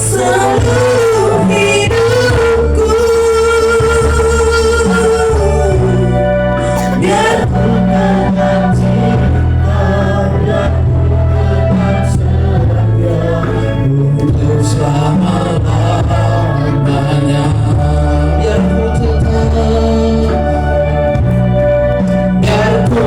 seluruh hidupku. Biar ku tetap cinta, biar ku tetap setia untuk selama-lamanya. Biar ku tetap cinta, biar ku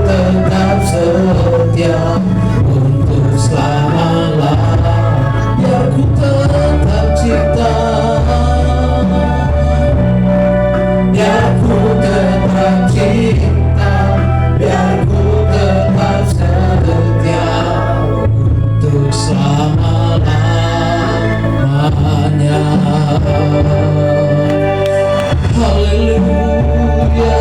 tetap setia untuk selama-lamanya. Biar ku tetap cinta, biar ku tetap cinta, biar ku tetap setia untuk selama-lamanya. Haleluya,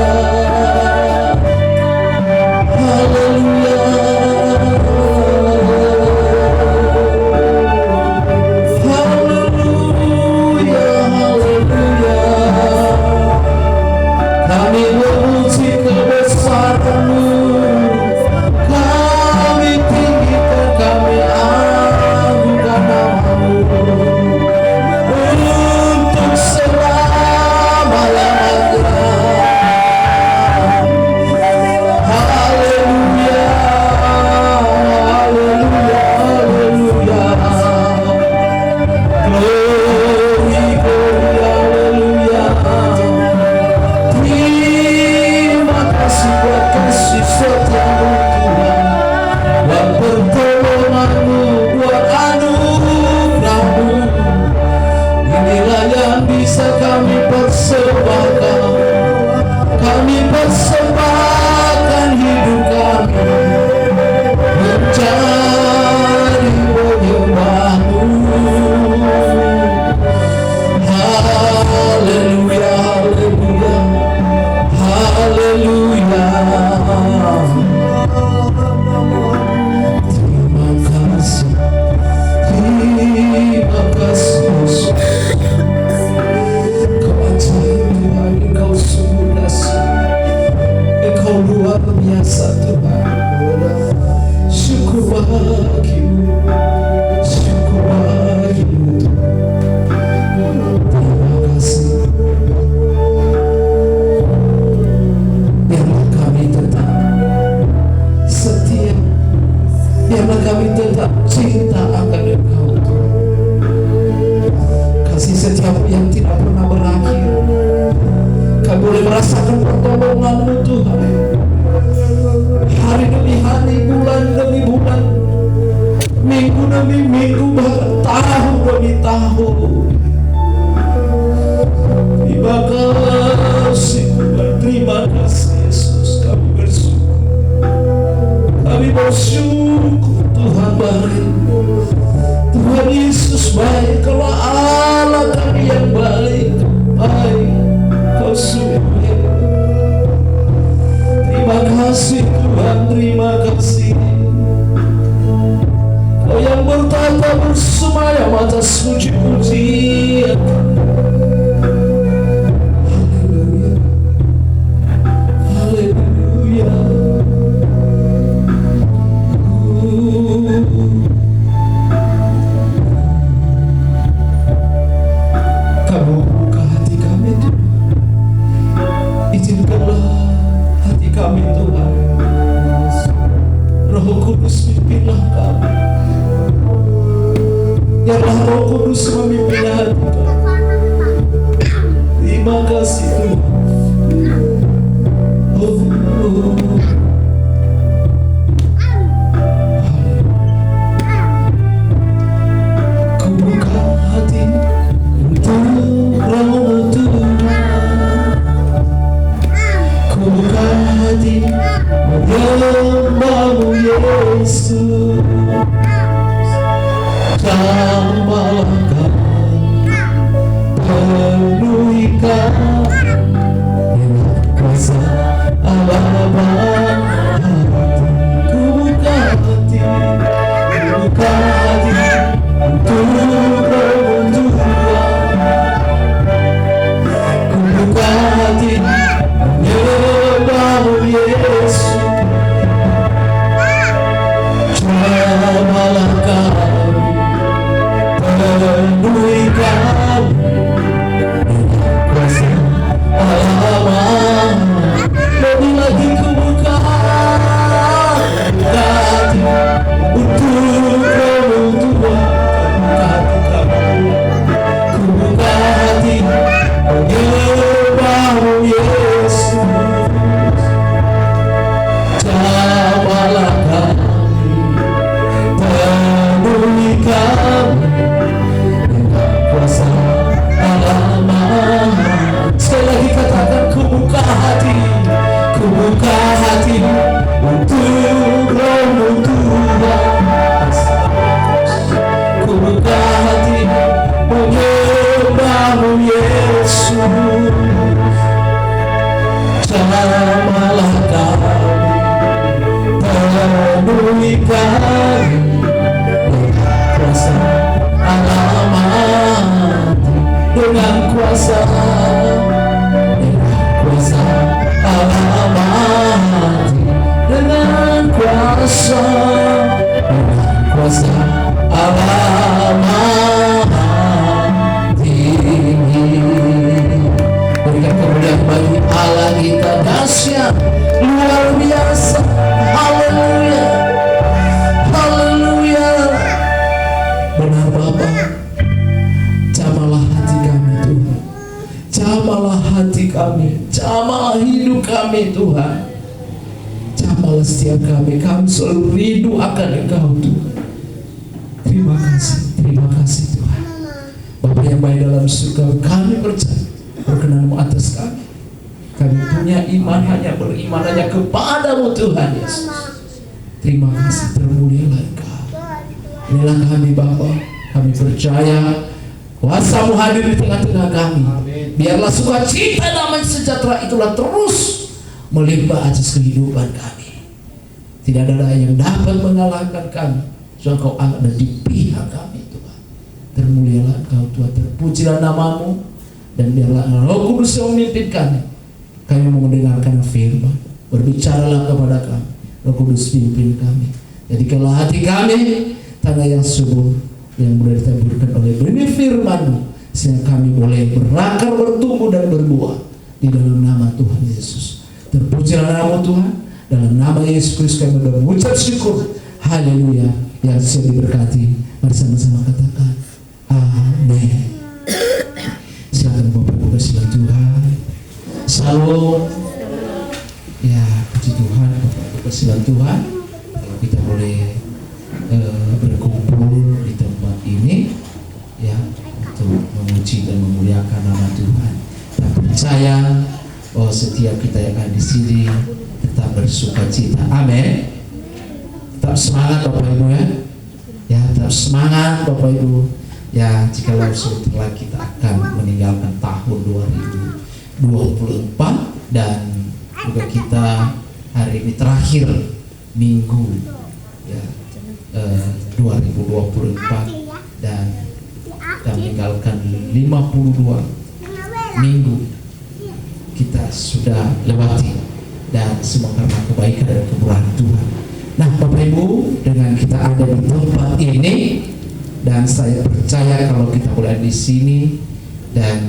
haleluya, haleluya, haleluya. Kami memuji kebesaran-Mu, kami tinggikan, kami agungkan nama-Mu untuk selama-lamanya. Haleluya, haleluya, haleluya. Glory, glory, haleluya. Terima kasih buat kasih setiamu Tuhan, buat pertolongan-Mu, buat anugerah-Mu. Inilah yang bisa kami persembahkan. Kami persembahkan hidup kami mencari penyembah-Mu. Haleluya, haleluya, haleluya. Terima kasih, terima kasih Yesus. Kau ajaib Tuhan, Engkau sungguh dahsyat, Engkau luar biasa Tuhan. Syukur bagimu, syukur bagimu Tuhan. Terima kasih. Biarlah kami tetap setia, biarlah kami tetap cinta akan Engkau Tuhan. Kasih setiamu yang tidak pernah berakhir. Kami boleh merasakan pertolongan-Mu Tuhan, hari demi hari, bulan demi bulan, minggu demi minggu, bahkan tahun demi tahun. Terima kasih Tuhan, terima kasih Yesus. Kami bersyukur, kami bersyukur. Tuhan baik, Tuhan Yesus baik. Kalau Allah kami yang baik, baik, Kau sungguh baik. Terima kasih Tuhan, terima kasih. Kau yang bertata bersemayam atas puji-pujian. Haleluya, haleluya. Kamu buka hati kami Tuhan. Izinkanlah hati kami Tuhan. Roh Kudus pimpinlah kami. Biarlah Roh Kudus memimpin hati kami. Terima kasih Tuhan. Ku buka hati untuk Roh Tuhan. Ku buka hati menyembah-Mu Yesus. Tambahkan, penuhikan dengan kuasa Allah hati. Ku buka hati untuk Roh Tuhan. Ku buka hati menyembah-Mu Yesus. Untuk Roh-Mu Tuhan, ku buka hati menyembah-Mu Yesus. Jamalah kami, penuhi kami dengan kuasa Allah. Sekali lagi katakan, ku buka hati untuk Roh-Mu Tuhan. Ku buka hati menyembah-Mu Yesus. Jamalah kami, penuhi kami dengan kuasa Almighty, dengan kuasa Almighty, dengan kuasa Almighty. Berikan kemuliaan bagi Allah kita, dahsyat, luar biasa. Haleluya, haleluya. Benar Bapa, jamalah hati kami Tuhan, jamalah hati kami, jamalah hidup kami Tuhan, jamalah setiap kami selalu rindu akan Engkau Tuhan. Terima kasih Tuhan. Bapa yang baik dalam surga, kami percaya perkenan-Mu atas kami. Kami punya iman, hanya beriman hanya kepada-Mu Tuhan Yesus. Terima kasih, termulialah Engkau. Inilah kami Bapa, kami percaya kuasa-Mu hadir di tengah-tengah kami. Biarlah sukacita damai sejahtera itulah terus melimpah atas kehidupan kami. Tidak ada yang dapat mengalahkan kami. Soal Kau ada di pihak kami Tuhan. Termulialah Engkau Tuhan, terpujilah nama-Mu, dan biarlah Roh Kudus yang memimpin kami. Kami mau mendengarkan firman, berbicaralah kepada kami. Roh Kudus pimpin kami. Jadikanlah hati kami tanah yang subur, yang boleh ditaburkan oleh benih firman-Mu, sehingga kami boleh berakar, bertumbuh dan berbuah di dalam nama Tuhan Yesus. Terpujilah nama Tuhan. Dalam nama Yesus Kristus kami mengucap syukur. Haleluya. Yang siap diberkati, mari sama-sama katakan amin. Silakan Bapak Ibu kasih Tuhan. Salam. Ya, puji Tuhan, Bapak Ibu kasih Tuhan. Kalau kita boleh berkumpul di tempat ini, ya, untuk memuji dan memuliakan nama Tuhan. Dan percaya bahwa setiap kita yang ada di sini tetap bersukacita. Amin. Tetap semangat Bapak Ibu ya. Ya, tetap semangat Bapak Ibu. Ya, jikalau setelah kita akan meninggalkan tahun 2024 dan juga kita hari ini terakhir minggu ya 2024 dan kita meninggalkan 52 minggu kita sudah lewati, dan semua karena kebaikan dan kemurahan Tuhan. Nah Bapak Ibu, dengan kita ada di tempat ini, dan saya percaya kalau kita boleh di sini dan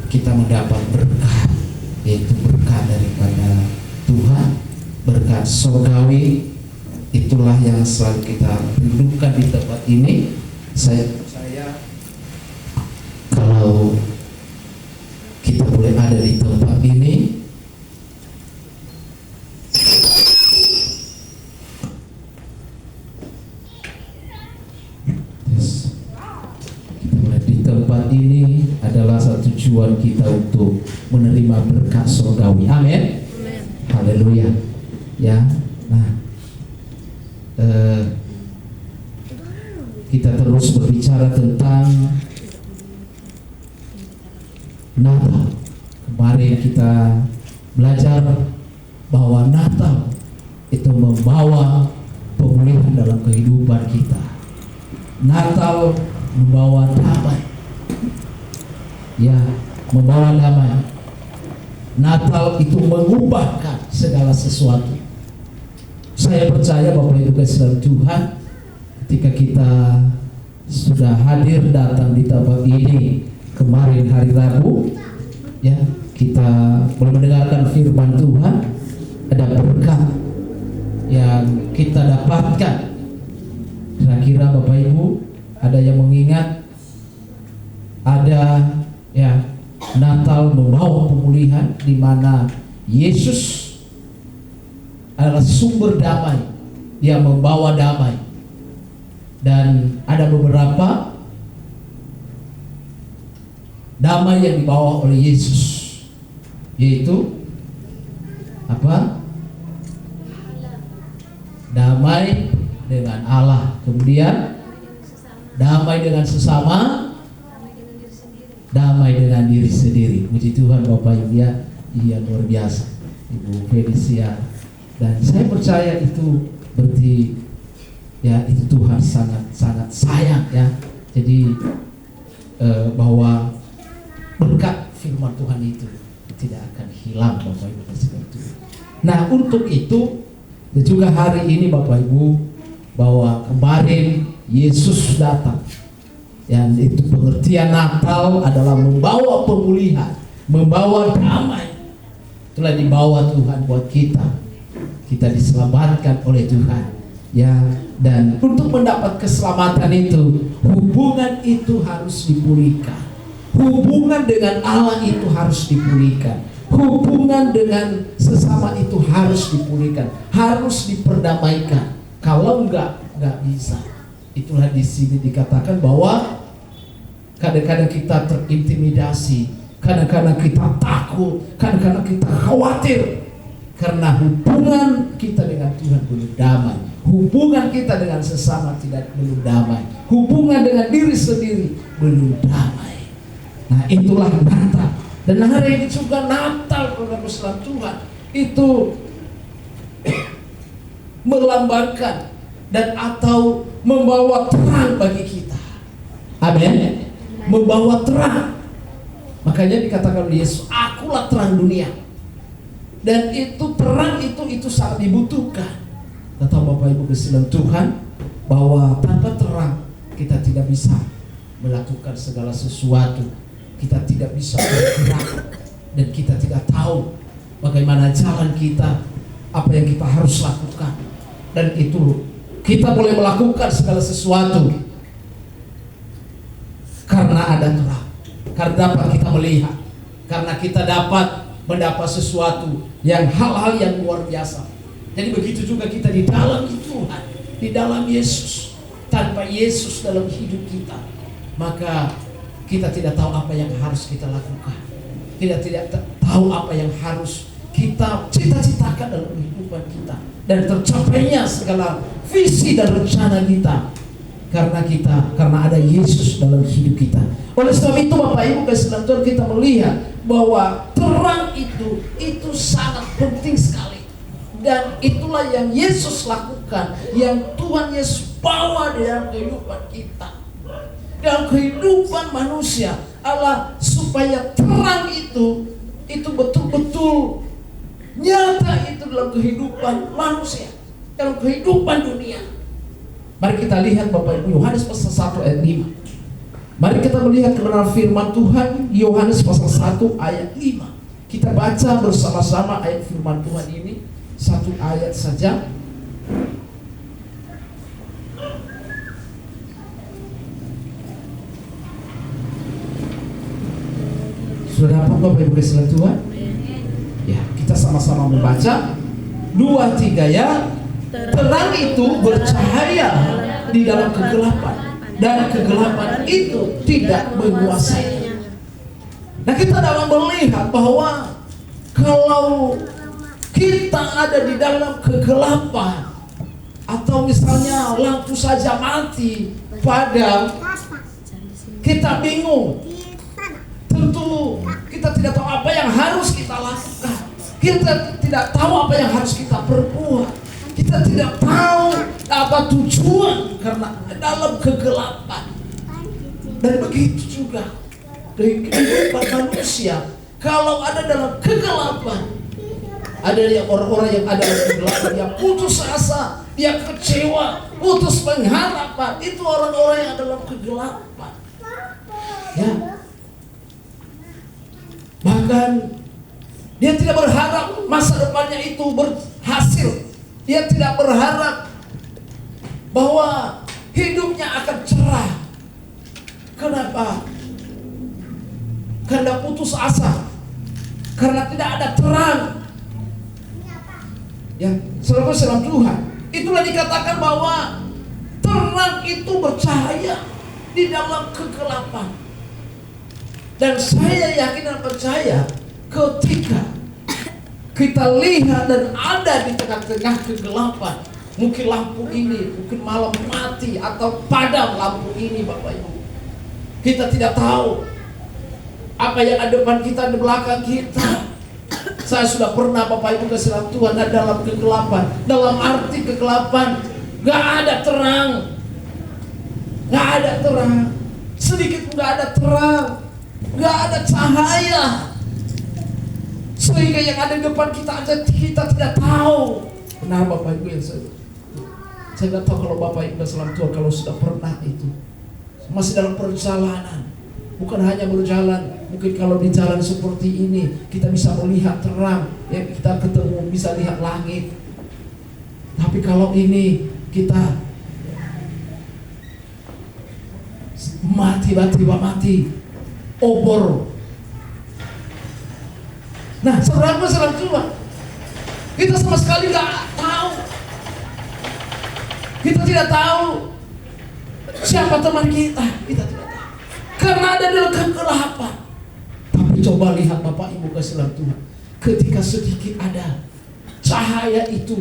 kita mendapat berkat, yaitu berkat daripada Tuhan, berkat surgawi, itulah yang selalu kita rindukan di tempat ini. Saya percaya kalau kita boleh ada di tempat ini, ini adalah satu tujuan kita untuk menerima berkat surgawi. Amin. Haleluya. Ya. Nah, kita terus berbicara tentang Natal. Kemarin kita belajar bahwa Natal itu membawa pemulihan dalam kehidupan kita. Natal membawa damai. Ya, membawa damai. Natal itu mengubahkan segala sesuatu. Saya percaya Bapak Ibu kasih Tuhan, ketika kita sudah hadir datang di tempat ini kemarin hari Rabu, ya, kita boleh mendengarkan firman Tuhan, ada berkat yang kita dapatkan Kira-kira Bapak Ibu ada yang mengingat ada ya Natal membawa pemulihan, di mana Yesus adalah sumber damai, Dia membawa damai. Dan ada beberapa damai yang dibawa oleh Yesus, yaitu apa? Damai dengan Allah, kemudian damai dengan sesama, damai dengan diri sendiri. Puji Tuhan Bapak Ibu ya, iya luar biasa Ibu Felicia. Dan saya percaya itu berarti ya itu Tuhan sangat sayang ya. Jadi bahwa berkat firman Tuhan itu tidak akan hilang Bapak Ibu itu. Nah untuk itu dan juga hari ini Bapak Ibu, bahwa kemarin Yesus datang, yang itu pengertian Natal adalah membawa pemulihan, membawa damai. Itulah dibawa Tuhan buat kita. Kita diselamatkan oleh Tuhan ya. Dan untuk mendapat keselamatan itu, hubungan itu harus dipulihkan. Hubungan dengan Allah itu harus dipulihkan. Hubungan dengan sesama itu harus dipulihkan, harus diperdamaikan. Kalau enggak bisa. Itulah di sini dikatakan bahwa kadang-kadang kita terintimidasi, kadang-kadang kita takut, kadang-kadang kita khawatir karena hubungan kita dengan Tuhan belum damai. Hubungan kita dengan sesama belum damai. Hubungan dengan diri sendiri belum damai. Nah, itulah Natal. Dan hari ini juga Natal, saudara Tuhan, itu melambangkan dan atau membawa terang bagi kita. Amin. Membawa terang. Makanya dikatakan oleh Yesus, akulah terang dunia. Dan itu terang itu sangat dibutuhkan. Tahu Bapak Ibu kasihan Tuhan, bahwa tanpa terang kita tidak bisa melakukan segala sesuatu. Kita tidak bisa bergerak, dan kita tidak tahu bagaimana jalan kita, apa yang kita harus lakukan. Dan itu kita boleh melakukan segala sesuatu karena ada terang, karena dapat kita melihat, karena kita dapat mendapat sesuatu yang hal-hal yang luar biasa. Jadi begitu juga kita di dalam Tuhan, di dalam Yesus. Tanpa Yesus dalam hidup kita, maka kita tidak tahu apa yang harus kita lakukan. Kita tidak tahu apa yang harus kita cita-citakan dalam kehidupan kita, dan tercapainya segala visi dan rencana kita karena ada Yesus dalam hidup kita. Oleh sebab itu Bapak Ibu kasihan Tuhan, kita melihat bahwa terang itu sangat penting sekali. Dan itulah yang Yesus lakukan, yang Tuhan Yesus bawa di dalam kehidupan kita, dalam kehidupan manusia, Allah, supaya terang itu betul-betul nyata itu dalam kehidupan manusia, dalam kehidupan dunia. Mari kita lihat Bapak Ibu, Yohanes pasal 1 ayat 5. Mari kita melihat kebenaran firman Tuhan, Yohanes pasal 1 ayat 5. Kita baca bersama-sama ayat firman Tuhan ini, satu ayat saja. Sudah dapat Bapak Ibu kasihan Tuhan? Ya, kita sama-sama membaca. 2, 3 ya. Terang itu bercahaya di dalam kegelapan, dan kegelapan itu tidak menguasai. Nah, kita dalam melihat bahwa kalau kita ada di dalam kegelapan, atau misalnya lampu saja mati, padam, kita bingung. Tentu kita tidak tahu apa yang harus kita lakukan. Kita tidak tahu apa yang harus kita perbuat. Kita tidak tahu apa tujuan karena dalam kegelapan. Dan begitu juga kehidupan manusia, kalau ada dalam kegelapan, ada yang orang-orang yang ada dalam kegelapan, yang putus asa, dia kecewa, putus pengharapan. Itu orang-orang yang ada dalam kegelapan. Ya. Bahkan dia tidak berharap masa depannya itu berhasil. Dia tidak berharap bahwa hidupnya akan cerah. Kenapa? Karena putus asa, karena tidak ada terang. Ya, saudara dalam Tuhan, itulah dikatakan bahwa terang itu bercahaya di dalam kegelapan. Dan saya yakin dan percaya, ketika kita lihat dan ada di tengah-tengah kegelapan, mungkin lampu ini, mungkin malam mati atau padam lampu ini, Bapak Ibu, kita tidak tahu apa yang ada depan kita, di belakang kita. Saya sudah pernah, Bapak Ibu kasih dalam Tuhan, ada dalam kegelapan. Dalam arti kegelapan, gak ada terang, gak ada terang, sedikit pun gak ada terang, gak ada cahaya. Sehingga yang ada di depan kita aja kita tidak tahu. Benar Bapak Ibu yang saya nggak tahu kalau Bapak Ibu kasih dalam Tuhan, kalau sudah pernah itu masih dalam perjalanan. Bukan hanya berjalan, mungkin kalau di jalan seperti ini kita bisa melihat terang, ya kita ketemu, bisa lihat langit. Tapi kalau ini kita tiba-tiba mati, obor. Nah, saudaraku saudara Tuhan, kita sama sekali nggak tahu. Kita tidak tahu siapa teman kita tidak tahu. Karena ada dalam kegelapan. Tapi coba lihat Bapak Ibu kasih dalam Tuhan, ketika sedikit ada cahaya itu,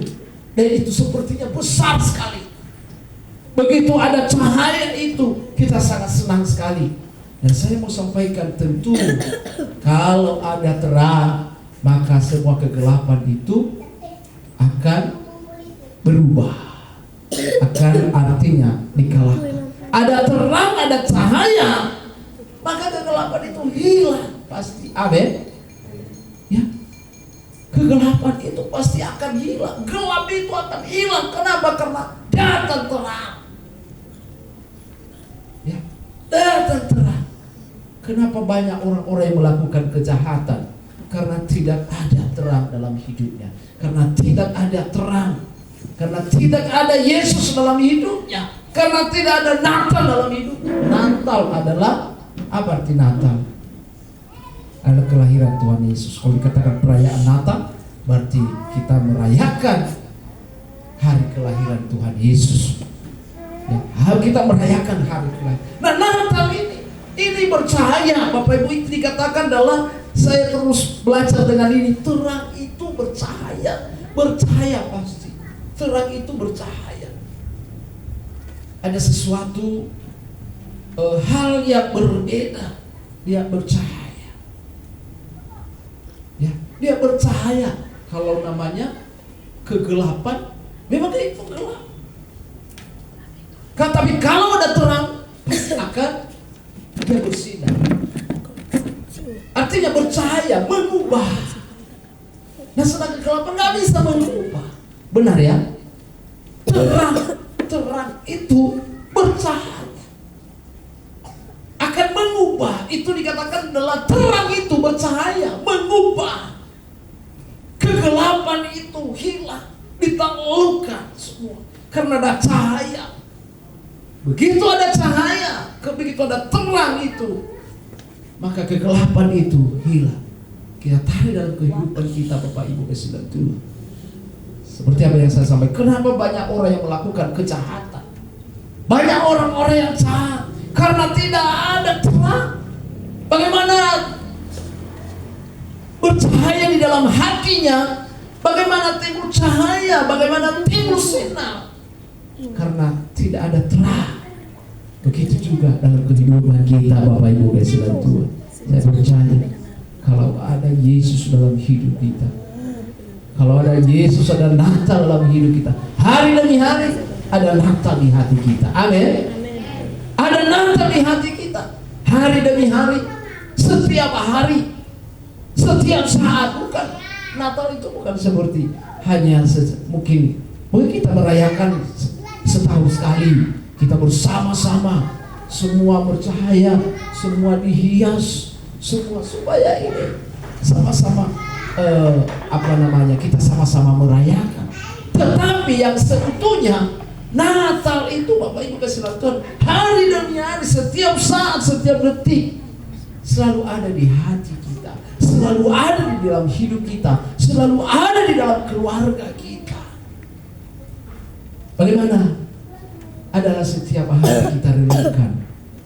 dan itu sepertinya besar sekali. Begitu ada cahaya itu, kita sangat senang sekali. Dan saya mau sampaikan, tentu kalau ada terang, maka semua kegelapan itu akan berubah, akan artinya dikalahkan. Ada terang, ada cahaya, maka kegelapan itu hilang pasti. Amin. Ya, kegelapan itu pasti akan hilang. Gelap itu akan hilang. Kenapa? Karena datang terang. Ya, datang terang. Kenapa banyak orang-orang yang melakukan kejahatan? Karena tidak ada terang dalam hidupnya. Karena tidak ada terang. Karena tidak ada Yesus dalam hidupnya. Karena tidak ada Natal dalam hidupnya. Natal adalah, apa arti Natal? Adalah kelahiran Tuhan Yesus. Kalau dikatakan perayaan Natal, berarti kita merayakan hari kelahiran Tuhan Yesus. Ya, kita merayakan hari kelahiran. Nah, Natal ini bercahaya. Bapak Ibu, itu dikatakan dalam, saya terus belajar dengan ini, terang itu bercahaya. Bercahaya pasti. Terang itu bercahaya. Ada sesuatu hal yang berbeda. Dia bercahaya. Ya, dia bercahaya. Kalau namanya kegelapan, memang itu gelap. Tapi kalau ada terang, pasti akan dia bersinar. Artinya bercahaya, mengubah. Nah, sedang kegelapan nggak bisa mengubah. Benar ya? Terang itu bercahaya, akan mengubah. Itu dikatakan adalah terang itu bercahaya, mengubah. Kegelapan itu hilang, ditaklukkan semua karena ada cahaya. Begitu ada cahaya, begitu ada terang itu, maka kegelapan itu hilang. Kita tarik dalam kehidupan kita, Bapak Ibu kasih dalam Tuhan. Seperti apa yang saya sampaikan, kenapa banyak orang yang melakukan kejahatan? Banyak orang-orang yang jahat karena tidak ada terang. Bagaimana bercahaya di dalam hatinya? Bagaimana timbul cahaya? Bagaimana timbul sinar? Karena tidak ada terang. Begitu juga dalam kehidupan kita, Bapak Ibu kasih dalam Tuhan. Saya percaya kalau ada Yesus dalam hidup kita, kalau ada Yesus, ada Natal dalam hidup kita, hari demi hari ada Natal di hati kita. Amin. Ada Natal di hati kita, hari demi hari, setiap hari, setiap saat. Bukan Natal itu bukan seperti hanya mungkin kita merayakan setahun sekali. Kita bersama-sama, semua bercahaya, semua dihias, semua supaya ini sama-sama kita sama-sama merayakan. Tetapi yang seutuhnya Natal itu, Bapak Ibu kasih kasih Tuhan, hari demi hari, setiap saat, setiap detik selalu ada di hati kita, selalu ada di dalam hidup kita, selalu ada di dalam keluarga kita. Bagaimana? Adalah setiap hari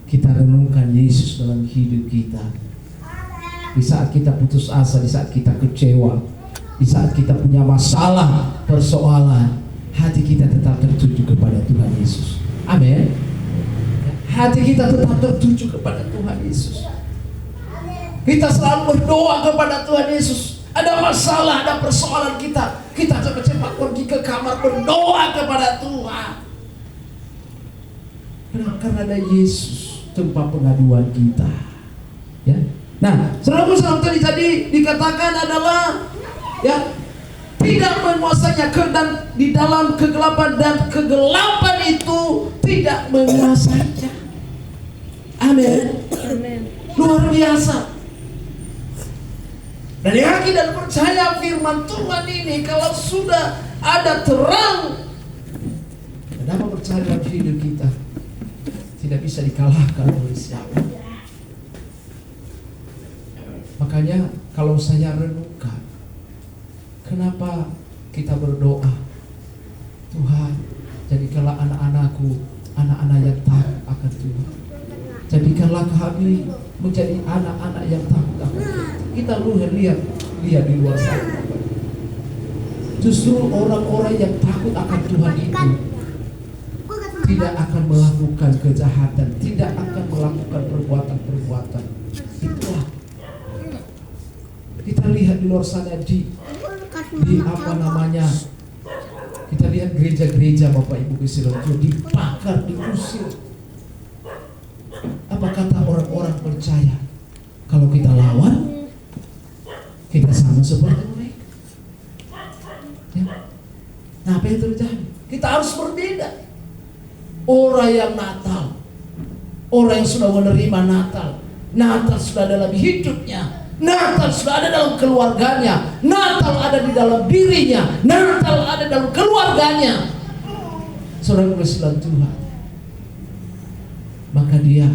kita renungkan Yesus dalam hidup kita. Di saat kita putus asa, di saat kita kecewa, di saat kita punya masalah, persoalan, hati kita tetap tertuju kepada Tuhan Yesus. Amin. Hati kita tetap tertuju kepada Tuhan Yesus. Kita selalu berdoa kepada Tuhan Yesus. Ada masalah, ada persoalan kita cepat-cepat pergi ke kamar berdoa kepada Tuhan. Karena ada Yesus tempat pengaduan kita. Ya. Nah, saudara-saudara tadi dikatakan adalah ya, tidak menguasainya, dan di dalam kegelapan, dan kegelapan itu tidak menguasainya. Amin. Luar biasa. Dan yakin dan percaya firman Tuhan ini, kalau sudah ada terang, kenapa percaya dalam hidup kita tidak bisa dikalahkan oleh siapa. Makanya kalau saya renungkan, kenapa kita berdoa, Tuhan, jadikanlah anak-anakku anak-anak yang takut akan Tuhan. Jadikanlah kami menjadi anak-anak yang takut akan Tuhan. Kita lihat di luar sana. Justru orang-orang yang takut akan Tuhan itu tidak akan melakukan kejahatan, tidak akan melakukan perbuatan-perbuatan. Itulah. Kita lihat di luar sana di apa namanya? Kita lihat gereja-gereja Bapak Ibu Kristus dibakar, diusir. Apa kata orang-orang percaya? Kalau kita lawan, kita sama seperti mereka. Ya. Nah, apa yang terjadi? Kita harus berbeda. Orang yang Natal, orang yang sudah menerima Natal, Natal sudah ada dalam hidupnya, Natal sudah ada dalam keluarganya, Natal ada di dalam dirinya, Natal ada dalam keluarganya. Saudara berselan Tuhan, maka dia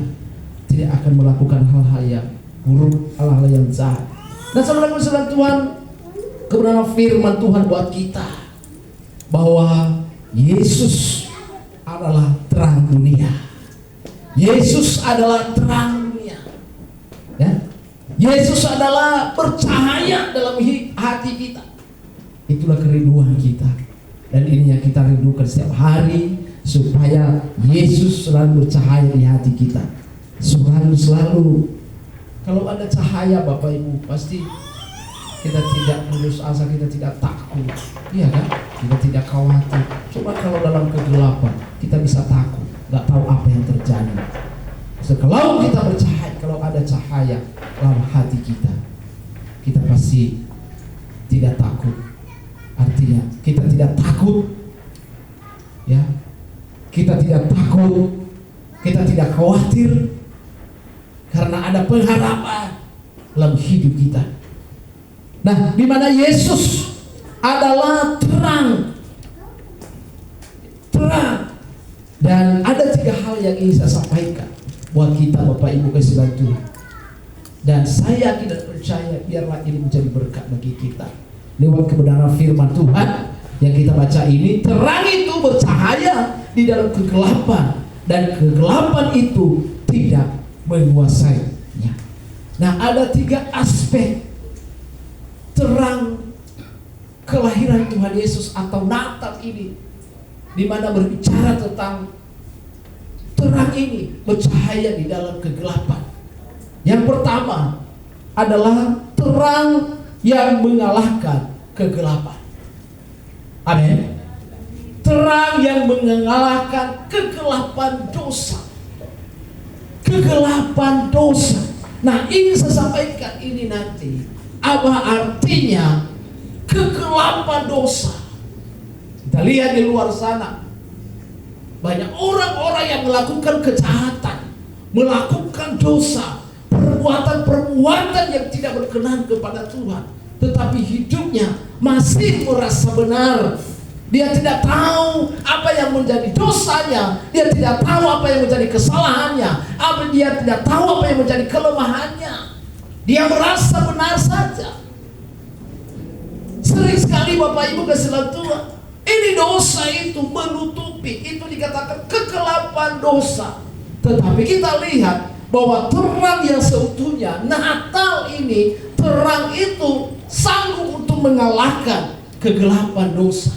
tidak akan melakukan hal-hal yang buruk, hal-hal yang jahat. Dan saudara berselan Tuhan, kebenaran firman Tuhan buat kita bahwa Yesus adalah terang dunia. Yesus adalah terang dunia. Ya? Yesus adalah bercahaya dalam hati kita. Itulah kerinduan kita. Dan ini yang kita rindukan setiap hari, supaya Yesus selalu bercahaya di hati kita. Selalu. Kalau ada cahaya Bapak Ibu, pasti kita tidak putus asa, kita tidak takut. Iya kan? Kita tidak khawatir. Coba kalau dalam kegelapan, kita bisa takut, gak tahu apa yang terjadi. Kalau kita bercahaya, kalau ada cahaya dalam hati kita, kita pasti tidak takut. Artinya kita tidak takut, ya, kita tidak takut, kita tidak khawatir, karena ada pengharapan dalam hidup kita. Nah, di mana Yesus adalah terang, dan ada 3 hal yang ingin saya sampaikan buat kita Bapak Ibu kasih Tuhan. Dan saya yakin dan percaya biarlah ini menjadi berkat bagi kita lewat kebenaran firman Tuhan yang kita baca ini. Terang itu bercahaya di dalam kegelapan, dan kegelapan itu tidak menguasainya. Nah, ada 3 aspek terang kelahiran Tuhan Yesus atau Natal ini, di mana berbicara tentang terang ini bercahaya di dalam kegelapan. Yang pertama adalah terang yang mengalahkan kegelapan. Amin. Terang yang mengalahkan kegelapan dosa. Kegelapan dosa. Nah, ingin saya sampaikan ini nanti. Apa artinya kegelapan dosa? Kita lihat di luar sana, banyak orang-orang yang melakukan kejahatan, melakukan dosa, perbuatan-perbuatan yang tidak berkenan kepada Tuhan, tetapi hidupnya masih merasa benar, Dia tidak tahu apa yang menjadi dosanya. Dia tidak tahu apa yang menjadi kesalahannya. Dia tidak tahu apa yang menjadi kelemahannya. Dia merasa benar saja. Sering sekali Bapak Ibu kasih Tuhan, ini dosa itu menutupi. Itu dikatakan kegelapan dosa. Tetapi kita lihat bahwa terang yang seutuhnya, Natal ini, terang itu sanggup untuk mengalahkan kegelapan dosa.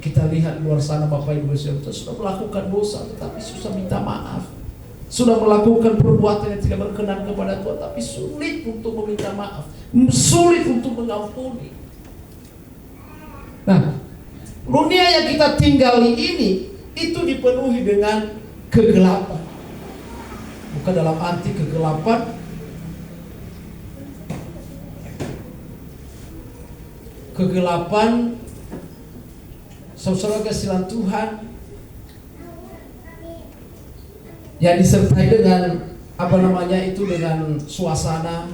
Kita lihat di luar sana Bapak Ibu sudah melakukan dosa tetapi susah minta maaf. Sudah melakukan perbuatan yang tidak berkenan kepada Tuhan tapi sulit untuk meminta maaf, sulit untuk mengampuni. Nah, dunia yang kita tinggali ini itu dipenuhi dengan kegelapan. Bukan dalam arti kegelapan saudara kasihan Tuhan yang disertai dengan dengan suasana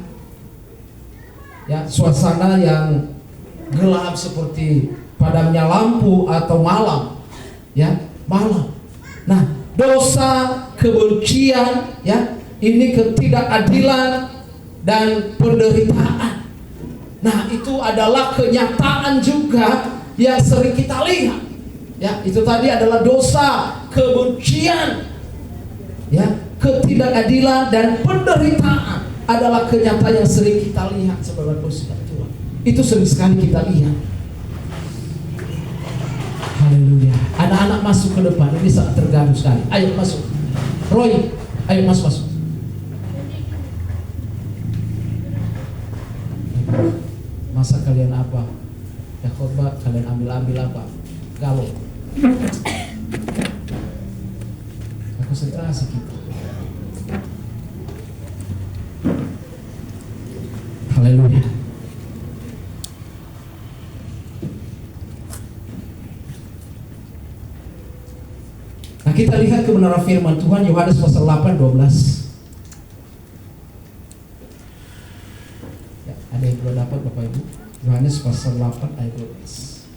yang gelap seperti padamnya lampu atau malam. Nah, dosa, kebencian, ini ketidakadilan dan penderitaan. Nah, itu adalah kenyataan juga yang sering kita lihat. Itu tadi adalah dosa, kebencian, ketidakadilan dan penderitaan adalah kenyataan yang sering kita lihat sebagai dosa Tuhan. Itu sering sekali kita lihat. Haleluya. Anak-anak masuk ke depan, ini sangat tergaduh sekali. Ayo masuk. Roy, ayo masuk. Masa kalian apa? Ya khotbah kalian ambil apa? Galau. Konsentrasi kita. Haleluya. Nah, kita lihat kebenaran firman Tuhan Yohanes pasal 8:12. Ada yang belum dapat Bapak Ibu? Yohanes pasal 8 ayat 12.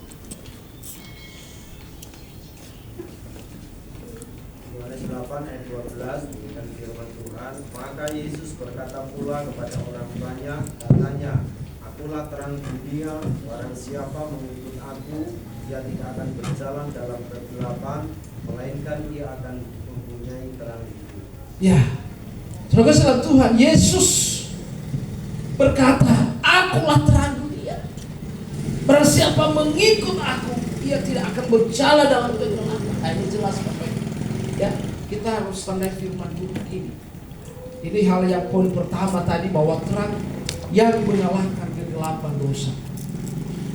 Yohanes 8 ayat 12 demikian firman Tuhan. Maka Yesus berkata pula kepada orang banyak, katanya, Akulah terang dunia, barang siapa mengikut aku, ia tidak akan berjalan dalam kegelapan, melainkan ia akan mempunyai terang hidup. Saudara Tuhan, Yesus berkata, Akulah terang dunia. Barang siapa mengikut aku, ia tidak akan berjalan dalam kegelapan. Ini jelas Bapak Ibu. Kita harus tandai firman Tuhan ini. Ini hal yang poin pertama tadi, bahwa terang yang mengalahkan kegelapan dosa.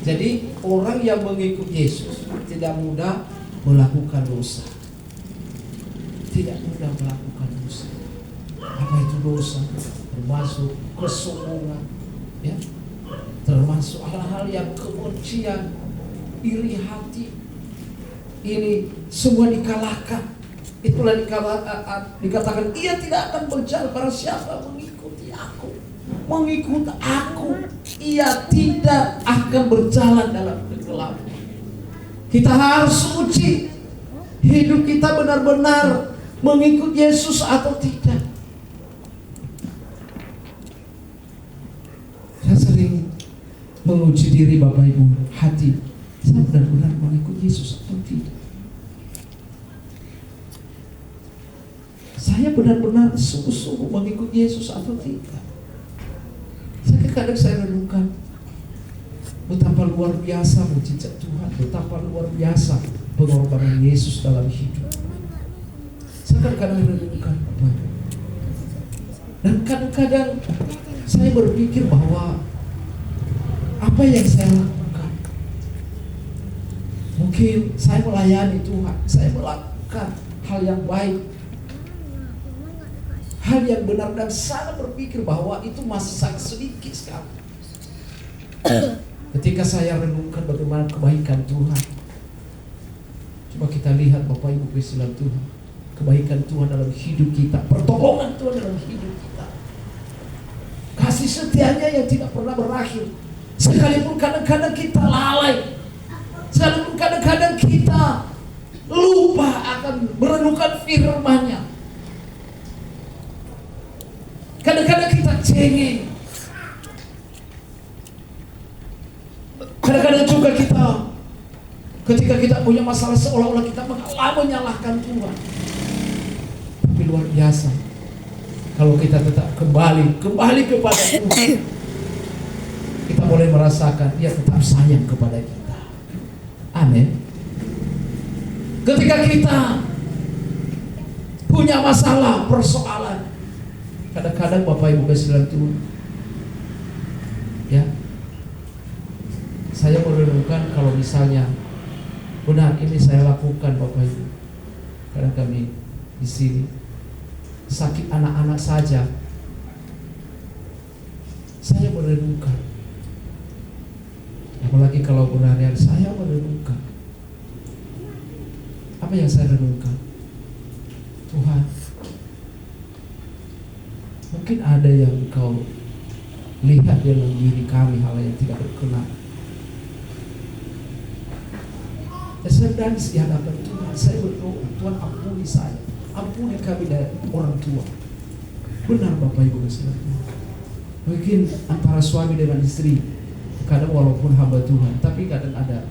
Jadi orang yang mengikut Yesus tidak mudah melakukan dosa. Tidak mudah melakukan dosa. Apa itu dosa? Termasuk kesombongan, termasuk hal-hal yang kebencian, iri hati. Ini semua dikalahkan. Itulah dikatakan ia tidak akan berjalan. Barang siapa mengikuti aku, ia tidak akan berjalan dalam kegelapan. Kita harus uji hidup kita benar-benar mengikut Yesus atau tidak. Saya sering menguji diri Bapak Ibu, hati saya benar-benar mengikut Yesus atau tidak. Saya benar-benar sungguh-sungguh mengikut Yesus atau tidak. Kadang saya renungkan betapa luar biasa mujizat Tuhan, betapa luar biasa pengorbanan Yesus dalam hidup. Saya kadang-kadang renungkan, dan kadang-kadang saya berpikir bahwa apa yang saya lakukan, mungkin saya melayani Tuhan, saya melakukan hal yang baik, hal yang benar, dan saya berpikir bahwa itu masih sangat sedikit sekali. Ketika saya renungkan bagaimana kebaikan Tuhan, coba kita lihat Bapak Ibu kasihan Tuhan, kebaikan Tuhan dalam hidup kita, pertolongan Tuhan dalam hidup kita, kasih setianya yang tidak pernah berakhir. Sekalipun kadang-kadang kita lalai, Kadang-kadang kita lupa akan merenungkan firman-Nya. Kadang-kadang kita cengeng. Kadang-kadang juga kita, ketika kita punya masalah, seolah-olah kita menyalahkan Tuhan. Tapi luar biasa, kalau kita tetap kembali kepada Tuhan, kita boleh merasakan Dia tetap sayang kepada kita. Amin. Ketika kita punya masalah, persoalan, kadang-kadang Bapak Ibu kasih Tuhan, ya, saya merenungkan kalau misalnya benar ini saya lakukan Bapak Ibu. Karena kami di sini sakit anak-anak saja, saya merenungkan. Apalagi kalau benar saya merenungkan. Apa yang saya renungkan? Tuhan, mungkin ada yang Engkau lihat dalam diri kami hal yang tidak berkenan. Saya menangis di hadapan Tuhan. Saya berdoa, Tuhan ampuni saya, ampuni kami dari orang tua. Benar Bapak Ibu saudara. Mungkin antara suami dengan istri, kadang walaupun hamba Tuhan, tapi kadang ada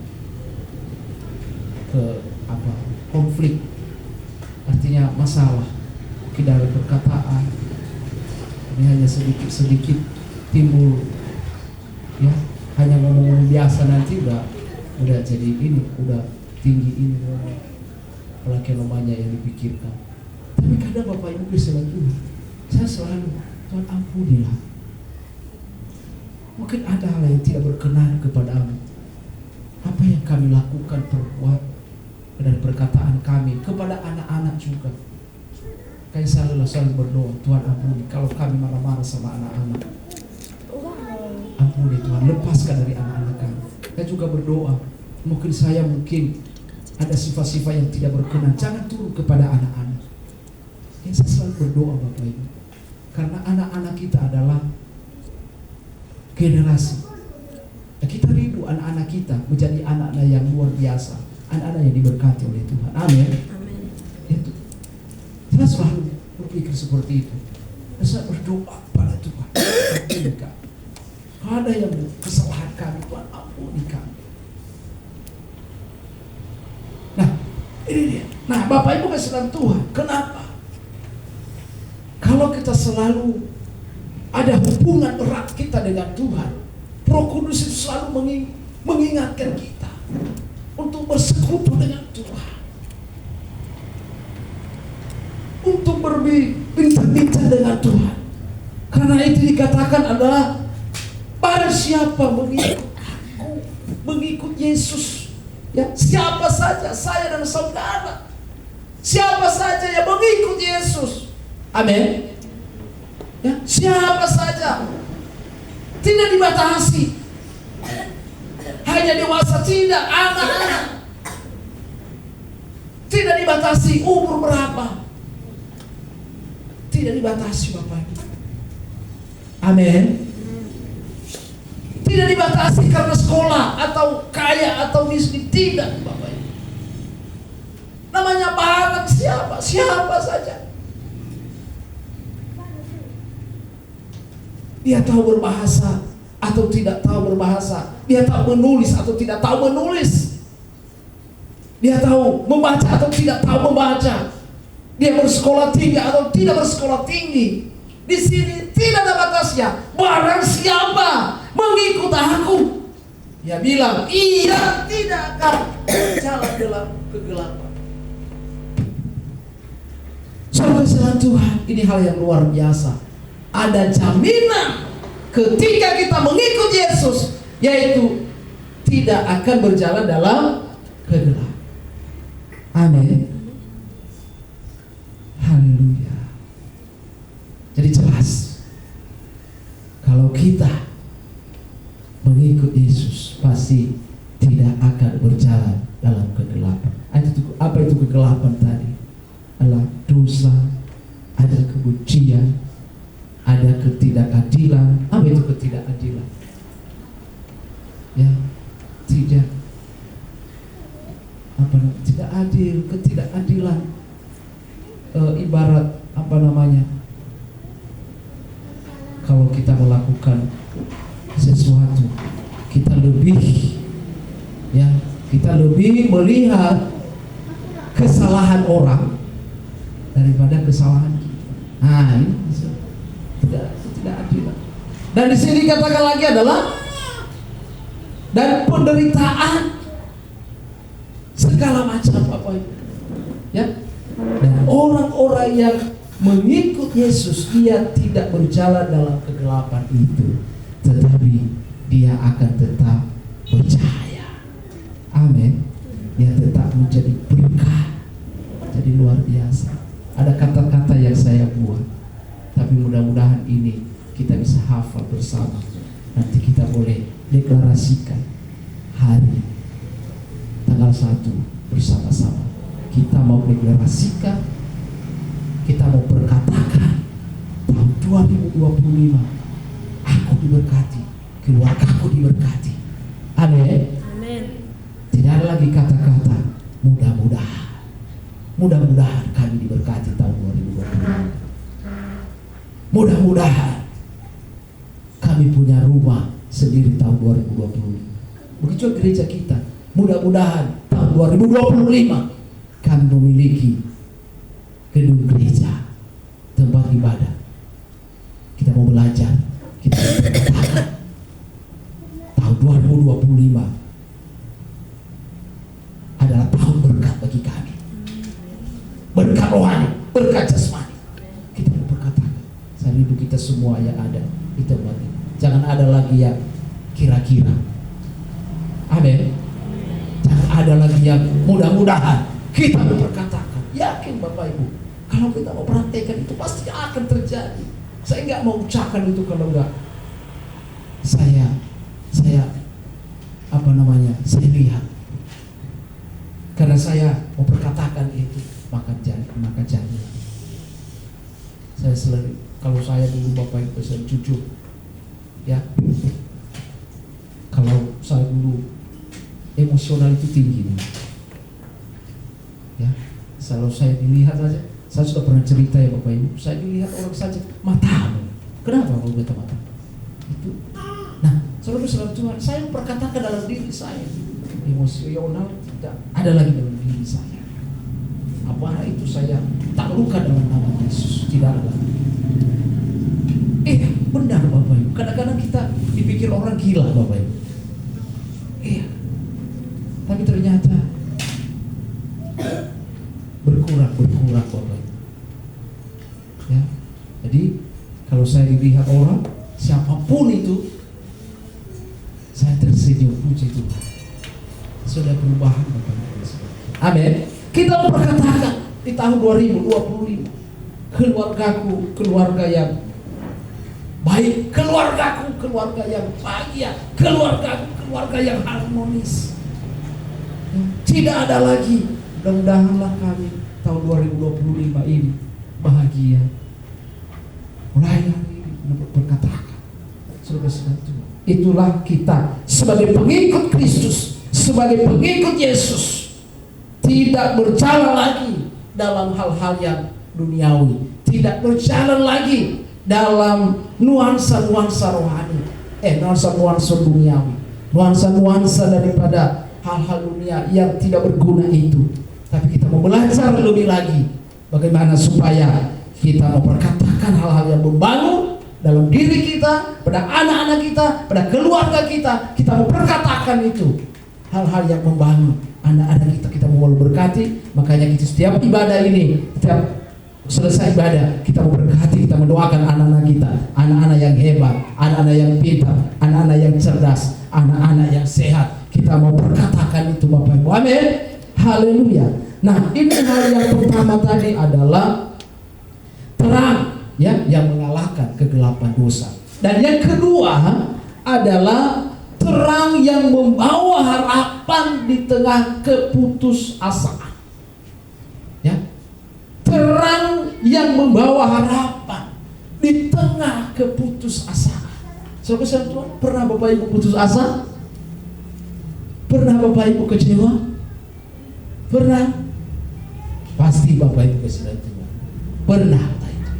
konflik, artinya masalah. Mungkin dari perkataan, ini hanya sedikit timbul, ya, hanya ngomong biasa nanti udah jadi ini, udah tinggi ini, apalagi namanya yang dipikirkan. Tapi kadang Bapak Ibu selalu, saya selalu, Tuhan ampunilah. Mungkin ada hal yang tidak berkenan kepadamu. Apa yang kami lakukan, perbuat, dan perkataan kami kepada anak-anak juga. Kayak selalu berdoa, Tuhan ampuni kalau kami marah-marah sama anak-anak. Ampuni Tuhan, lepaskan dari anak-anak kami. Kita juga berdoa, mungkin ada sifat-sifat yang tidak berkenan, jangan turun kepada anak-anak. Saya selalu berdoa Bapak Ibu, karena anak-anak kita adalah generasi. Kita rindu anak-anak kita menjadi anak-anak yang luar biasa, anak-anak yang diberkati oleh Tuhan. Amin. Itu. Kita selalu berpikir seperti itu. Dan saya berdoa pada Tuhan, ampuni kami. Kalau ada yang kesalahan kami, Tuhan ampuni kami. Nah, ini dia. Nah, Bapak Ibu kasih Tuhan, kenapa? Kalau kita selalu ada hubungan erat kita dengan Tuhan, Roh Kudus itu selalu mengingatkan kita untuk bersekutu dengan Tuhan, untuk berbincang-bincang dengan Tuhan. Karena itu dikatakan adalah barang siapa mengikut aku, mengikut Yesus, ya, siapa saja, saya dan saudara, siapa saja yang mengikut Yesus, amin. Ya, siapa saja, tidak dibatasi, hanya dewasa, tidak, anak-anak, tidak dibatasi umur berapa, tidak dibatasi Bapak Ibu, amin. Tidak dibatasi karena sekolah atau kaya atau miskin, tidak Bapak Ibu. Namanya barang siapa saja. Dia tahu berbahasa atau tidak tahu berbahasa. Dia tahu menulis atau tidak tahu menulis. Dia tahu membaca atau tidak tahu membaca. Dia bersekolah tinggi atau tidak bersekolah tinggi. Di sini tidak ada batasnya. Barang siapa mengikut aku, dia bilang, ia tidak akan jalan dalam kegelapan. Saudara Tuhan, ini hal yang luar biasa. Ada jaminan ketika kita mengikut Yesus, yaitu tidak akan berjalan dalam kegelapan. Amin. Haleluya. Jadi jelas, kalau kita mengikut Yesus pasti tidak akan berjalan dalam kegelapan. Apa itu kegelapan tadi? Adalah dosa, ada kebencian, ada ketidakadilan. Apa itu ketidakadilan? Ya, tidak ibarat apa namanya, kalau kita melakukan sesuatu kita lebih melihat kesalahan orang daripada kesalahan kita. Nah, ini tidak adil. Dan di sini dikatakan lagi adalah dan penderitaan segala macam apa itu, ya. Dan orang-orang yang mengikut Yesus, dia tidak berjalan dalam kegelapan itu, tetapi dia akan tetap percaya. Amin. Dia tetap menjadi berkat. Jadi luar biasa. Ada kata-kata yang saya buat, tapi mudah-mudahan ini kita bisa hafal bersama. Nanti kita boleh deklarasikan hari tanggal 1 bersama-sama. Kita mau deklarasikan, kita mau berkatakan tahun 2025 aku diberkati, keluargaku diberkati. Amin. Tidak ada lagi kata-kata mudah-mudahan. Mudah-mudahan kami diberkati tahun 2025. Mudah-mudahan kami punya rumah sendiri tahun 2020. Begitu gereja kita. Mudah-mudahan tahun 2025 kami memiliki gedung gereja, tempat ibadah. Kita mau belajar, kita berkatakan tahun 2025 adalah tahun berkat bagi kami. Berkat rohani, berkat jasmani. Kita berkatakan, saya rindu kita semua yang ada di tempat ini. Jangan ada lagi yang kira-kira. Amin. Jangan ada lagi yang mudah-mudahan. Kita berkatakan, yakin Bapak Ibu, kalau kita mau praktekkan itu pasti akan terjadi. Saya nggak mau ucapkan itu kalau enggak saya saya lihat. Karena saya mau berkatakan itu, maka jadi. Saya selalu, kalau saya dulu Bapak Ibu, saya jujur, ya, kalau saya dulu emosional itu tinggi, ya. Kalau saya dilihat saja, saya sudah pernah cerita ya Bapak Ibu, saya dilihat orang saja matamu. Kenapa kalau kata mata? Itu. Nah, selalu Tuhan, saya perkatakan dalam diri saya, emosional tidak ada lagi dalam diri saya. Apa itu saya taklukkan dalam nama Yesus, tidak ada. Benar Bapak Ibu. Kadang-kadang kita dipikir orang gila Bapak Ibu. Tapi ternyata berkurang Bapak Ibu. Ya. Jadi kalau saya dilihat orang, siapapun itu, saya tersenyum, puji Tuhan. Sudah perubahan Bapak Ibu. Amin. Kita berkatakan di tahun 2025, keluargaku keluarga yang baik, keluargaku keluarga yang bahagia, keluargaku keluarga yang harmonis. Tidak ada lagi. Mudah-mudahanlah kami tahun 2025 ini bahagia. Mulai hari ini berkatakan, saudara-saudara, itulah kita sebagai pengikut Kristus, sebagai pengikut Yesus, tidak berjalan lagi dalam hal-hal yang duniawi, tidak berjalan lagi dalam nuansa-nuansa rohani, nuansa-nuansa duniawi, nuansa-nuansa daripada hal-hal dunia yang tidak berguna itu. Tapi kita mau belajar lebih lagi bagaimana supaya kita mau berkatakan hal-hal yang membangun dalam diri kita, pada anak-anak kita, pada keluarga kita. Kita mau berkatakan itu hal-hal yang membangun anak-anak kita mau berkati. Makanya kita setiap ibadah ini, setiap selesai ibadah, kita mau berkati, kita mendoakan anak-anak kita, anak-anak yang hebat, anak-anak yang pintar, anak-anak yang cerdas, anak-anak yang sehat. Kita mau berkatakan itu Bapak Ibu. Amin. Haleluya. Nah, ini hal yang pertama tadi adalah terang, ya, yang mengalahkan kegelapan dosa. Dan yang kedua adalah terang yang membawa harapan di tengah keputusasaan. Ya. Terang yang membawa harapan di tengah keputusasaan. Saudara Tuhan, pernah Bapak Ibu putus asa? Pernah Bapak Ibu kecewa? Pernah? Pasti Bapak Ibu kesulitan Tuhan. Pernah itu.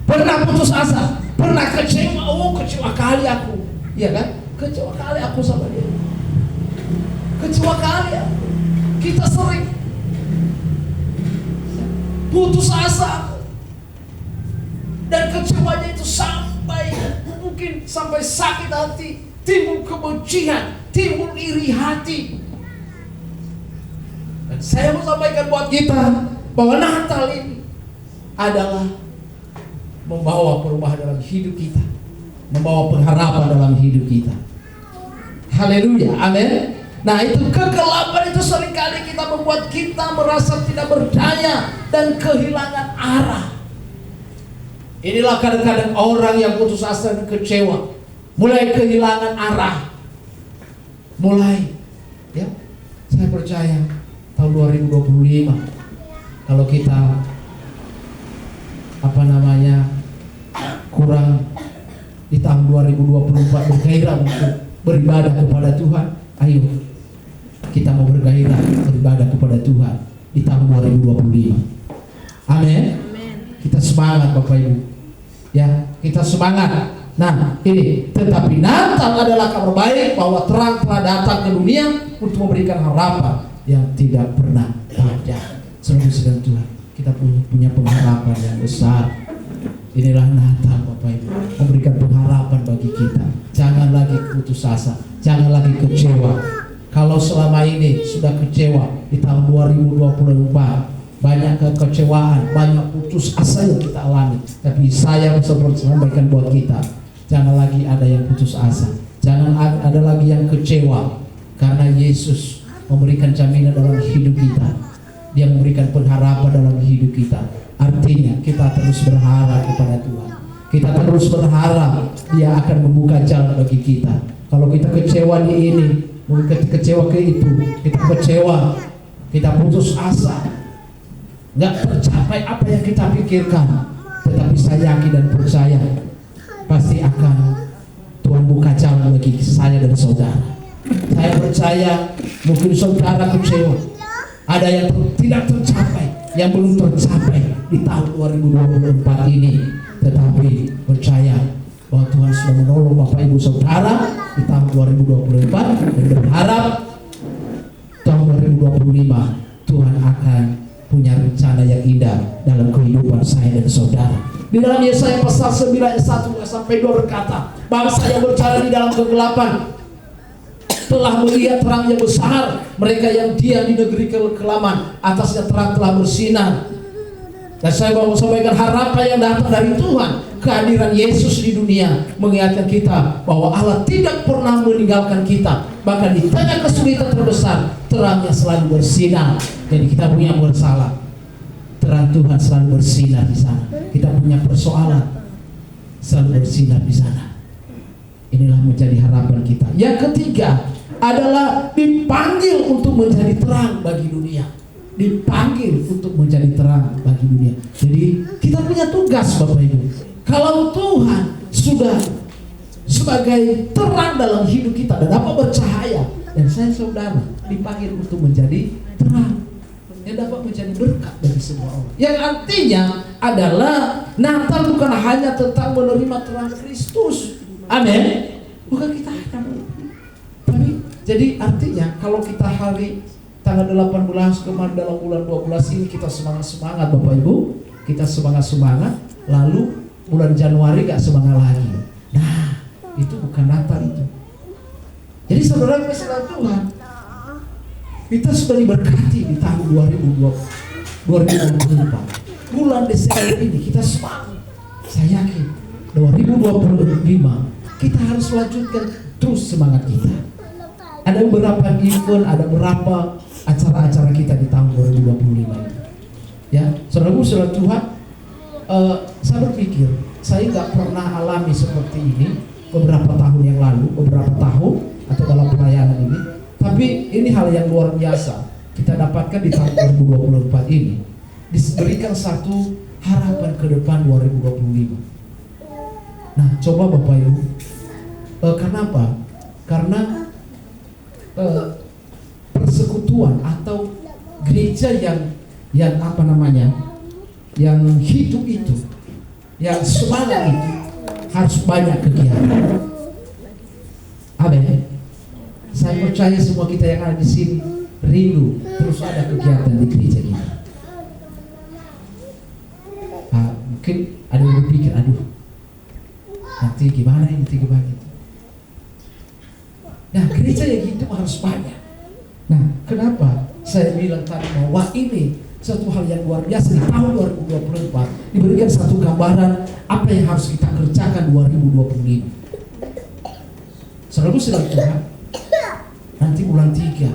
Pernah putus asa, pernah kecewa. Oh, kecewa kali aku. Iya kan? Kecewa kali aku sama dia. Kecewa kali aku. Kita sering putus asa. Dan kecewanya itu sampai mungkin sampai sakit hati, timbul kebencian, timbul iri hati. Dan saya mau sampaikan buat kita bahwa Natal ini adalah membawa perubahan dalam hidup kita, membawa pengharapan dalam hidup kita. Haleluya, amin. Nah, itu kegelapan itu seringkali kita membuat kita merasa tidak berdaya dan kehilangan arah. Inilah kadang-kadang orang yang putus asa dan kecewa, mulai kehilangan arah. Mulai, ya, saya percaya tahun 2025 kalau kita kurang di tahun 2024 bergairah untuk beribadah kepada Tuhan, ayo kita mau bergairah beribadah kepada Tuhan di tahun 2025. Amin. Kita semangat Bapak Ibu, ya, kita semangat. Nah, ini tetapi Natal adalah kabar baik bahwa terang telah datang ke dunia untuk memberikan harapan yang tidak pernah ada. Saudara-saudara Tuhan, kita punya pengharapan yang besar. Inilah Natal Bapak Ibu, memberikan pengharapan bagi kita. Jangan lagi putus asa, jangan lagi kecewa. Kalau selama ini sudah kecewa di tahun 2024, banyak kekecewaan, banyak putus asa yang kita alami. Tapi saya seperti sampaikan buat kita, jangan lagi ada yang putus asa, jangan ada lagi yang kecewa, karena Yesus memberikan jaminan dalam hidup kita. Dia memberikan pengharapan dalam hidup kita. Artinya kita terus berharap kepada Tuhan. Kita terus berharap Dia akan membuka jalan bagi kita. Kalau kita kecewa di ini, mungkin kecewa ke itu, kita kecewa, kita putus asa, nggak tercapai apa yang kita pikirkan. Tetapi saya yakin dan percaya pasti akan Tuhan buka jalan bagi saya dan saudara. Saya percaya mungkin saudara kecewa, ada yang tidak tercapai, yang belum tercapai di tahun 2024 ini. Tetapi percaya bahwa Tuhan sudah menolong Bapak Ibu Saudara di tahun 2024, dan berharap tahun 2025 Tuhan akan punya rencana yang indah dalam kehidupan saya dan saudara. Di dalam Yesaya pasal 9 ayat 1 sampai 2 berkata, bangsa yang berjalan di dalam kegelapan telah melihat terang yang besar, mereka yang diam di negeri kekelaman, atasnya terang telah bersinar. Dan saya mau sampaikan harapan yang datang dari Tuhan, kehadiran Yesus di dunia mengingatkan kita bahwa Allah tidak pernah meninggalkan kita. Bahkan di tengah kesulitan terbesar, terangnya selalu bersinar. Jadi kita punya bersalah, terang Tuhan selalu bersinar di sana. Kita punya persoalan, selalu bersinar di sana. Inilah menjadi harapan kita. Yang ketiga adalah dipanggil untuk menjadi terang bagi dunia. Dipanggil untuk menjadi terang bagi dunia. Jadi kita punya tugas Bapak Ibu. Kalau Tuhan sudah sebagai terang dalam hidup kita dan dapat bercahaya, dan saya saudara dipanggil untuk menjadi terang yang dapat menjadi berkat bagi semua orang. Yang artinya adalah Natal bukan hanya tentang menerima terang Kristus. Amin. Bukan kita hanya menerima. Tapi jadi artinya kalau kita hari tanggal 18 kemarin dalam bulan 12 ini kita semangat-semangat Bapak Ibu, kita semangat-semangat, lalu bulan Januari gak semangat lagi. Nah, itu bukan Natal itu. Jadi saudara kasih Tuhan, kita sudah diberkati di tahun 2024. Bulan Desember ini kita semangat. Saya yakin 2025 kita harus lanjutkan terus semangat kita. Ada beberapa event, ada beberapa acara-acara kita di tahun 2025 ini. Ya, saudara Tuhan, saya berpikir saya nggak pernah alami seperti ini beberapa tahun yang lalu, beberapa tahun atau dalam pelayanan ini. Tapi ini hal yang luar biasa kita dapatkan di tahun 2024 ini. Diberikan satu harapan ke depan 2025. Nah, coba Bapak Ibu, kenapa? Karena persekutuan atau gereja yang yang hidup itu, yang semangat itu harus banyak kegiatan. Amin. Saya percaya semua kita yang ada di sini rindu terus ada kegiatan di gereja kita. Mungkin ada yang berpikir, aduh, nanti gimana ini, nanti gimana itu. Nah, gereja yang hidup harus banyak. Nah, kenapa saya bilang tadi bahwa ini satu hal yang luar biasa di tahun 2024 diberikan satu gambaran apa yang harus kita kerjakan 2025. Selalu sedang Tuhan. Nanti bulan 3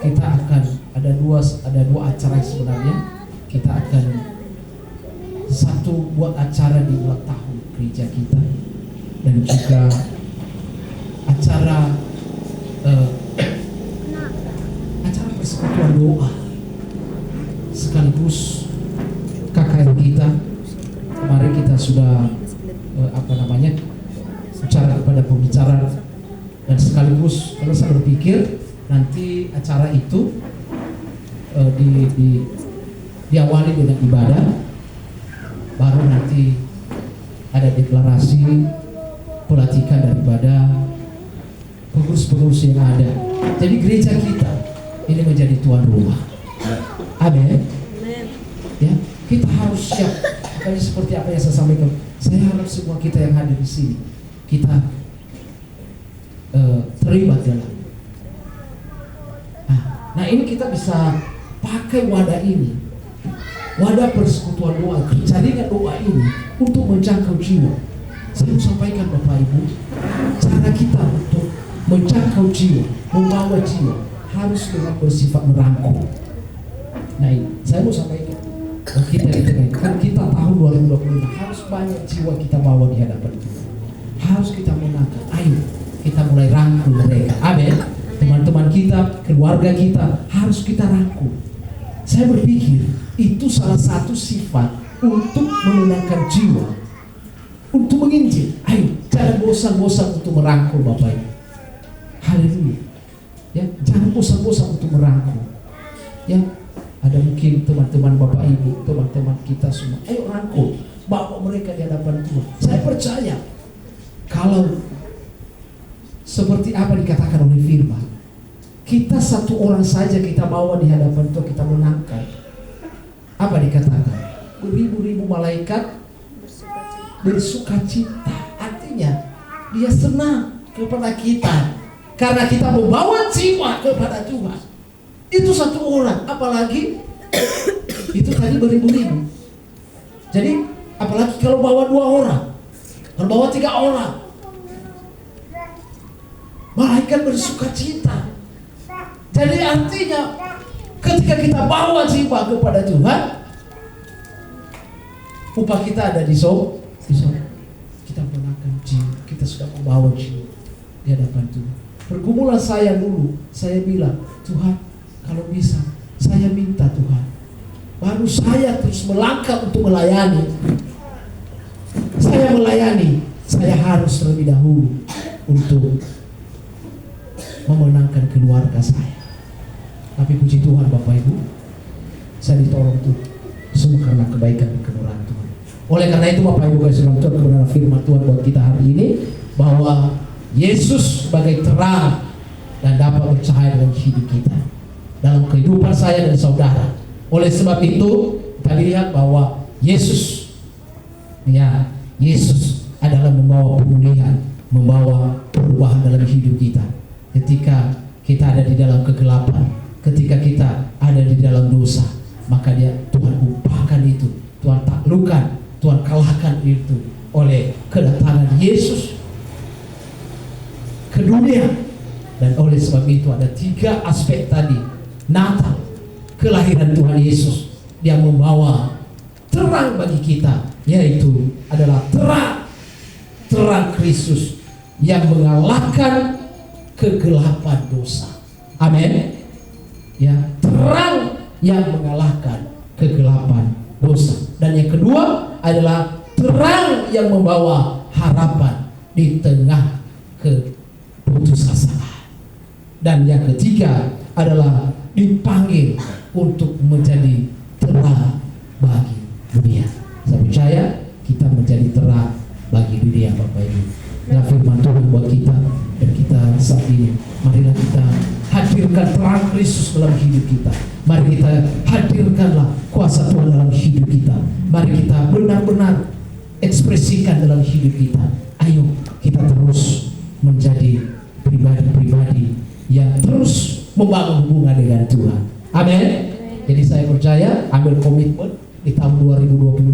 kita akan ada dua acara sebenarnya. Kita akan satu buat acara di ulang tahun gereja kita dan juga acara acara persekutuan doa sekaligus KKR kita. Kemarin kita sudah bicara kepada pembicara dan sekaligus kalau saya berpikir nanti acara itu diawali dengan ibadah, baru nanti ada deklarasi pelantikan daripada pengurus-pengurus yang ada. Jadi gereja kita ini menjadi tuan rumah. Amin. Ya, kita harus siap. Makanya seperti apa yang saya sampaikan, saya harap semua kita yang hadir di sini kita terlibat dalam. Nah, ini kita bisa pakai wadah ini, wadah persekutuan doa, jaringan doa ini untuk menjangkau jiwa. Saya sampaikan Bapak Ibu, cara kita untuk menjangkau jiwa, membawa jiwa harus dengan bersifat merangkul. Nah, saya mau sampaikan kita di tengah kan kita tahun 2025 harus banyak jiwa kita bawa di hadapan Tuhan. Harus kita menangkap. Ayo kita mulai rangkul mereka. Amin. Teman-teman kita, keluarga kita harus kita rangkul. Saya berpikir itu salah satu sifat untuk menenangkan jiwa, untuk menginjil. Ayo, jangan bosan-bosan untuk merangkul Bapak Ibu. Haleluya. Ya, jangan bosan-bosan untuk merangkul. Ya, ada mungkin teman-teman Bapak Ibu, teman-teman kita semua. Ayo rangkul, bawa mereka di hadapan Tuhan. Saya percaya kalau seperti apa dikatakan oleh firman, kita satu orang saja kita bawa di hadapan Tuhan, kita menangkan. Apa dikatakan? Beribu-ribu malaikat bersukacita. Artinya dia senang kepada kita karena kita membawa jiwa kepada Tuhan. Itu satu orang, apalagi itu tadi beribu-ribu. Jadi apalagi kalau bawa 2 orang, kalau bawa 3 orang, malaikat bersukacita. Jadi artinya ketika kita bawa jiwa kepada Tuhan, upah kita ada di sorga. Kita menangkan jiwa, kita sudah membawa jiwa di hadapan Tuhan. Pergumulan saya dulu, saya bilang, Tuhan, kalau bisa, saya minta Tuhan, baru saya terus melangkah untuk melayani. Saya melayani, saya harus terlebih dahulu untuk memenangkan keluarga saya. Tapi puji Tuhan Bapak Ibu, saya ditolong tuh semua karena kebaikan dan kemurahan Tuhan. Oleh karena itu Bapak Ibu guys, Tuhan kebenaran firman Tuhan buat kita hari ini bahwa Yesus sebagai terang dan dapat bercahaya dalam hidup kita, dalam kehidupan saya dan saudara. Oleh sebab itu kita lihat bahwa Yesus adalah membawa pemulihan, membawa perubahan dalam hidup kita. Ketika kita ada di dalam kegelapan, ketika kita ada di dalam dosa, maka Tuhan upahkan itu, Tuhan taklukkan, Tuhan kalahkan itu oleh kedatangan Yesus ke dunia. Dan oleh sebab itu ada 3 aspek tadi. Natal, kelahiran Tuhan Yesus yang membawa terang bagi kita, yaitu adalah terang Kristus yang mengalahkan kegelapan dosa. Amin. Ya, terang yang mengalahkan kegelapan dosa. Dan yang kedua adalah terang yang membawa harapan di tengah keputusasaan. Dan yang ketiga adalah dipanggil untuk menjadi terang bagi dunia. Saya percaya kita menjadi terang bagi dunia, Bapak Ibu. Dan firman Tuhan buat kita, dan kita saat ini, marilah kita hadirkan terang Kristus dalam hidup kita. Mari kita hadirkanlah kuasa Tuhan dalam hidup kita. Mari kita benar-benar ekspresikan dalam hidup kita. Ayo kita terus menjadi pribadi-pribadi yang terus membangun hubungan dengan Tuhan. Amin. Jadi saya percaya, ambil komitmen di tahun 2025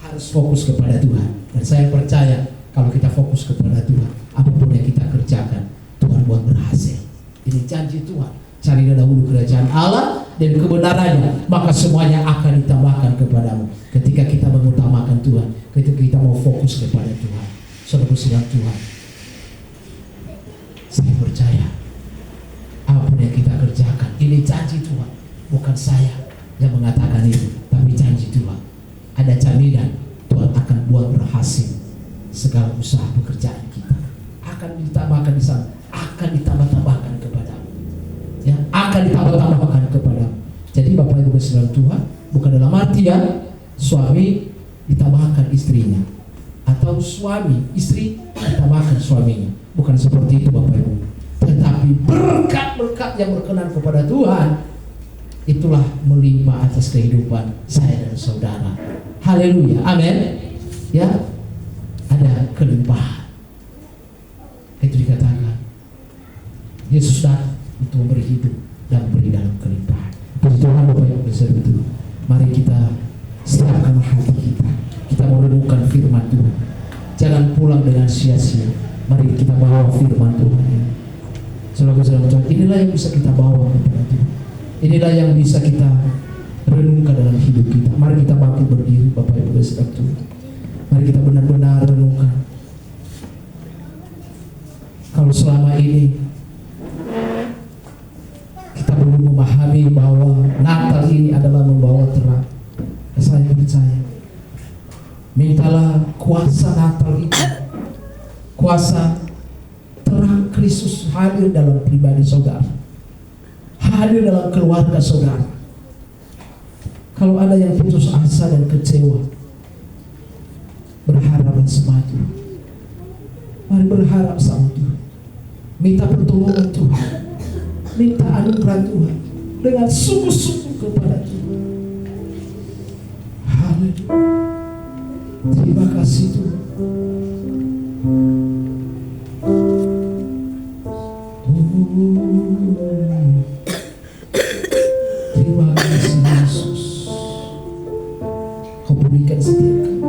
harus fokus kepada Tuhan. Dan saya percaya kalau kita fokus kepada Tuhan, apapun yang kita kerjakan, Tuhan buat berhasil. Ini janji Tuhan. Carilah dahulu kerajaan Allah dan kebenarannya, maka semuanya akan ditambahkan kepadamu. Ketika kita mengutamakan Tuhan, ketika kita mau fokus kepada Tuhan, saudara sedang Tuhan, saya percaya apapun yang kita kerjakan, ini janji Tuhan. Bukan saya yang mengatakan itu, tapi janji Tuhan. Ada jaminan Tuhan akan buat berhasil segala usaha pekerjaan kita. Akan ditambahkan di sana, akan ditambah-tambahkan kepadamu. Ya, akan ditambah-tambahkan kepadamu. Jadi Bapak Ibu sekalian Tuhan, bukan dalam artian suami ditambahkan istrinya, atau suami istri ditambahkan suaminya. Bukan seperti itu Bapak Ibu. Tetapi berkat-berkat yang berkenan kepada Tuhan, itulah melimpah atas kehidupan saya dan saudara. Haleluya, amin. Ya, ada kelimpahan. Itu dikatakan Yesus datang untuk memberi hidup dan memberi dalam kelimpahan. Puji Tuhan Bapak Ibu itu. Mari kita siapkan hati kita. Kita mau renungkan firman Tuhan. Jangan pulang dengan sia-sia. Mari kita bawa firman Tuhan ini. Saudara-saudara Tuhan, inilah yang bisa kita bawa kepada Tuhan. Inilah yang bisa kita renungkan dalam hidup kita. Mari kita bangkit berdiri Bapak Ibu saudara Tuhan. Mari kita benar-benar renungkan. Kalau selama ini kita belum memahami bahwa Natal ini adalah membawa terang, saya percaya, mintalah kuasa Natal itu, kuasa terang Kristus hadir dalam pribadi saudara, hadir dalam keluarga saudara. Kalau ada yang putus asa dan kecewa, berharaplah sama Tuhan. Mari berharap sama Tuhan. Minta pertolongan Tuhan, minta anugerah Tuhan dengan sungguh-sungguh kepada Tuhan. Haleluya. Terima kasih Tuhan. Terima kasih Yesus. Kau berikan setiap kami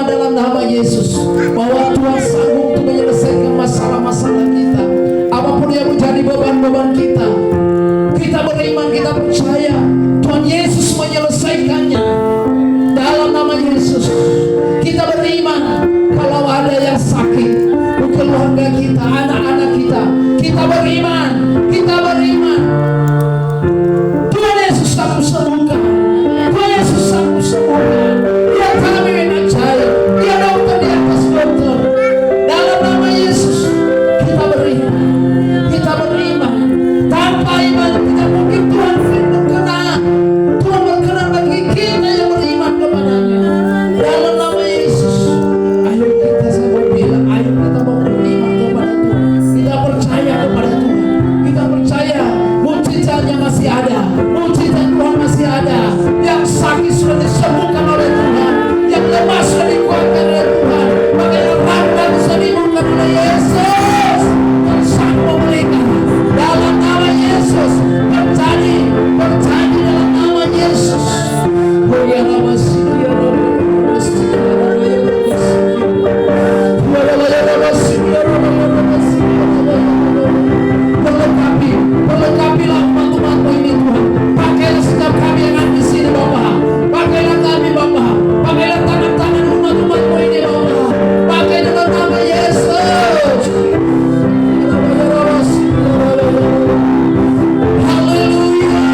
berdoa dalam nama Yesus bahwa Tuhan sanggup untuk menyelesaikan masalah-masalah kita, apapun yang menjadi beban-beban kita. Kita beriman, kita percaya Tuhan Yesus menyelesaikannya dalam nama Yesus. Kita beriman kalau ada yang sakit di keluarga kita, anak-anak kita, kita beriman, kita beriman Tuhan Yesus sanggup sembuhkan. Tuhan Yesus sanggup sembuhkan. Dia kami menacai, dia dokter di atas dokter. Dalam nama Yesus kita beriman, kita beriman. Tanpa iman tidak mungkin Tuhan berkenan. Tuhan berkenan bagi kita yang beriman kepadanya. Dalam nama Yesus, ayo kita sama bilang, ayo kita mau beriman kepada Tuhan. Kita percaya kepada Tuhan. Kita percaya mujizatnya masih ada, mujizat Tuhan masih ada. Yang sakit sudah disembuhkan oleh Tuhan, yang lemah sudah dikuatkan oleh Tuhan. Bagaimana hamba bisa disembuhkan oleh Yesus? Tuhan sanggup memberikan dalam nama Yesus. Terjadi dalam nama Yesus. Oh ya nama sikia, nama sikia, Perlengkapilah umat-umatmu ini Tuhan. Pakailah setiap kami yang ada di sini Bapa. Pakailah kami Bapa. Pakailah tangan-tangan umat-umatmu ini Bapa. Pakai dalam nama Yesus. Haleluya. Haleluya.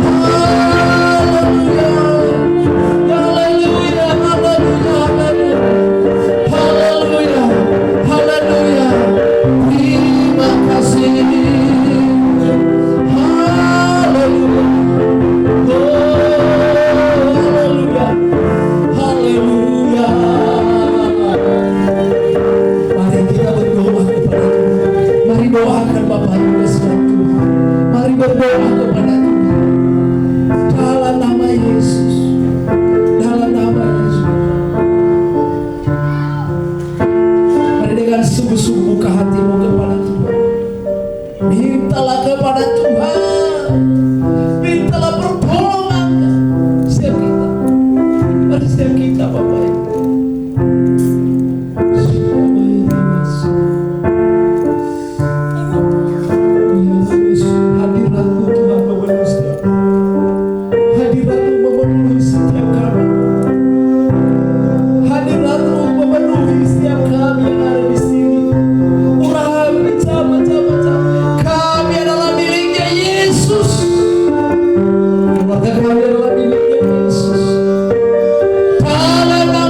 Haleluya. Haleluya. Haleluya. Terima kasih. Berdoa kepada Tuhan dalam nama Yesus, dalam nama Yesus. Mari dengan sungguh-sungguh buka hatimu kepada Tuhan. Mintalah kepada Tuhan, mintalah pertolongannya. Setiap kita, mari setiap kita Bapak Ibu. Dalam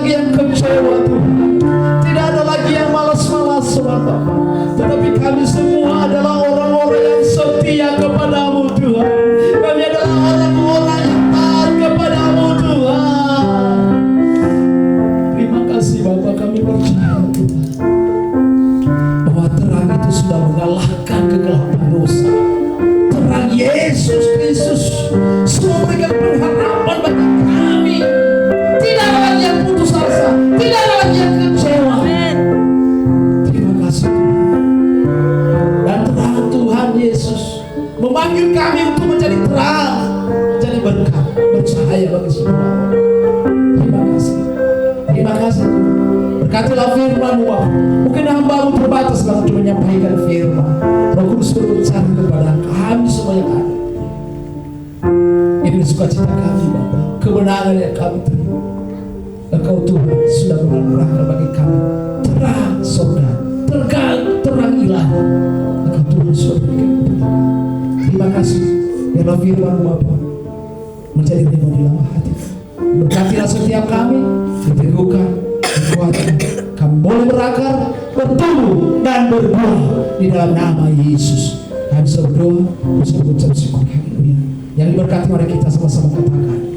lagi yang kecewa Tuhan. Tidak ada lagi yang malas-malasan Bapa. Tetapi kami semua adalah orang-orang yang setia kepadamu Tuhan. Kami adalah orang-orang yang taat kepadamu Tuhan. Terima kasih Bapa, kami percaya Tuhan bahwa terang itu sudah mengalahkan kegelapan dosa. Terang Yesus Kristus sudah memberikan pengharapan bagi kami. Tidak ada lagi yang putus asa, tidak ada lagi yang kecewa. Terima kasih Tuhan. Dan terang Tuhan Yesus memanggil kami untuk menjadi terang, menjadi berkat, bercahaya bagi semua. Terima kasih. Terima kasih. Berkatilah firman-Mu Bapa. Mungkin hamba-Mu terbatas dalam menyampaikan firman. Roh Kudus berbicara kepada kami semua yang ada. Ini sukacita kami Bapa, kebenaran yang kami terima. Engkau Tuhan sudah menganugerahkan bagi kami terang surga, terang ilahi. Engkau Tuhan sudah berikan kepada kami. Terima kasih. Biarlah firman-Mu Bapa menjadi rema di dalam hati. Berkatilah setiap kami, diteguhkan, dikuatkan. Kami boleh berakar, bertumbuh dan berbuah di dalam nama Yesus. Kami berdoa, bisa mengucap syukur. Haleluya. Yang diberkati, mari kita sama-sama katakan.